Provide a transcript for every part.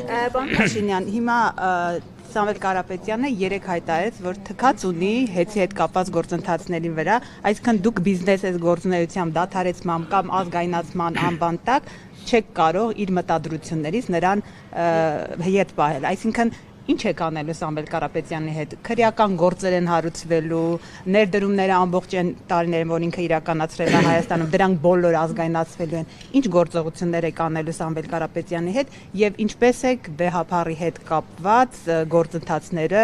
Պարոն Փաշինյան, հիմա Սամվել Կարապետյանը երեք հայտարարեց, որ թքած ունի հեցի հետ կապված գործընթացների վրա, այսինքն դուք բիզնես այս գործունեությամբ դադարեցման կամ ազգայնացման անվան տակ չեք կարող իր մտադրություններից նրան հետ պահել, այսինքն ինչ եք անելու Սամվել Կարապետյանի հետ, քրեական գործեր են հարուցվելու, ներդրումները ամբողջ այն տարիներին, որ ինքը իրականացրել է Հայաստանում, դրանք բոլորը ազգայնացվելու են, ինչ գործողություններ եք անելու Սամվել Կարապետյանի հետ եւ ինչպես եք Բեհափարի հետ կապված գործընթացները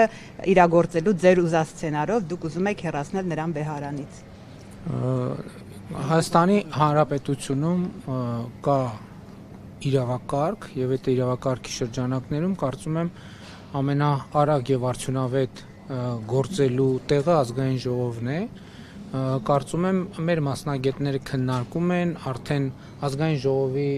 իրագործելու ձեր ուզած սցենարով դուք ուզում եք հեռացնել նրան Բեհարանից։ Հայաստանի Հանրապետությունում կա իրավակարգ եւ այդ իրավակարգի շրջանակներում կարծում եմ ամենաարագ եւ արդյունավետ գործելու տեղը ազգային ժողովն է, կարծում եմ մեր մասնագետները քննարկում են արդեն ազգային ժողովի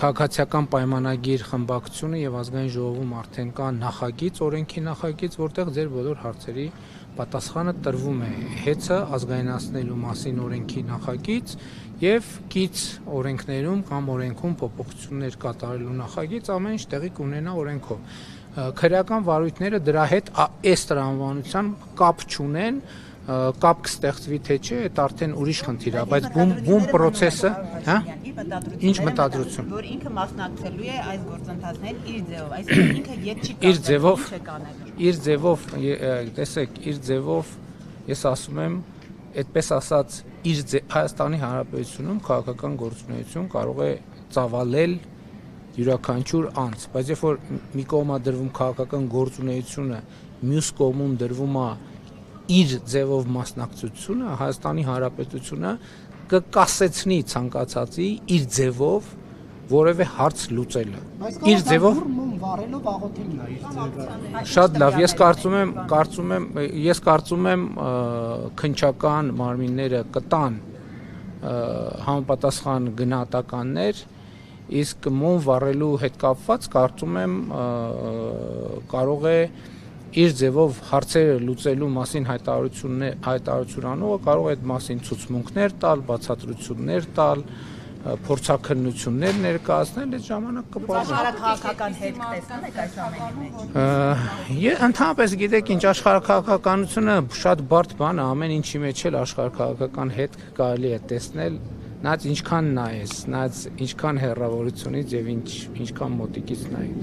քաղաքացիական պայմանագիր խմբակցությունը եւ ազգային ժողովում արդեն կա նախագիծ, օրենքի նախագիծ, որտեղ ձեր բոլոր հարցերի պատասխանը տրվում է հեծը ազգայնացնելու մասին օրենքի նախագիծ եւ կից օրենքներում կամ օրենքում փոփոխություններ կատարելու նախագիծ ամեն ինչ տեղի կունենա օրենքով։ Քրեական վարույթները դրա հետ այս տրամաբանության կապ չունեն, կապ կստեղծվի թե չէ, այդ արդեն ուրիշ խնդիր է, բայց բում process-ը, հա? Ինչ մտադրություն։ Որ ինքը մասնակցելու է այս գործընթացներին իր ձևով, այսինքն ինքը յետ չի իր ձևով, տեսեք, իր ձևով ես ասում եմ, այդպես ասած, Հայաստանի Հանրապետությունում քաղաքական գործունեություն կարող է ծավալել յուրաքանչյուր անձ, բայց երբ որ մի կողմա դրվում քաղաքական գործունեությունը, մյուս կողմում դրվում է իր ձևով մասնակցությունը, Հայաստանի Հանրապետությունը կկասեցնի ցանկացածի իր ձևով որևէ հարց լուծելը։ Իր ձևով վառելով աղոթելն է իր ձևը։ Շատ լավ, ես կարծում եմ քննչական մարմինները կտան համապատասխան գնահատականներ, իսկ մոմ վառելու հետ կապված կարծում եմ կարող է իր ձևով հարցերը լուծելու մասին հայտարարություն անողը կարող է այդ մասին ցուցմունքներ տալ, բացատրություններ տալ, փորձաքննություններ ներկայացնել, այդ ժամանակ կպարզվի։ Աշխարհաքաղաքական հետ տեսնում եք այս ամենի մեջ։ Ընդհանրապես գիտեք ինչ, աշխարհաքաղաքականությունը շատ բարդ բան է, ամեն ինչի մեջ էլ աշխարհաքաղաքական հետ կարելի է տեսնել, նայած ինչքան նայես, նայած ինչքան հեռավորությունից եւ ինչքան մոտիկից նայես։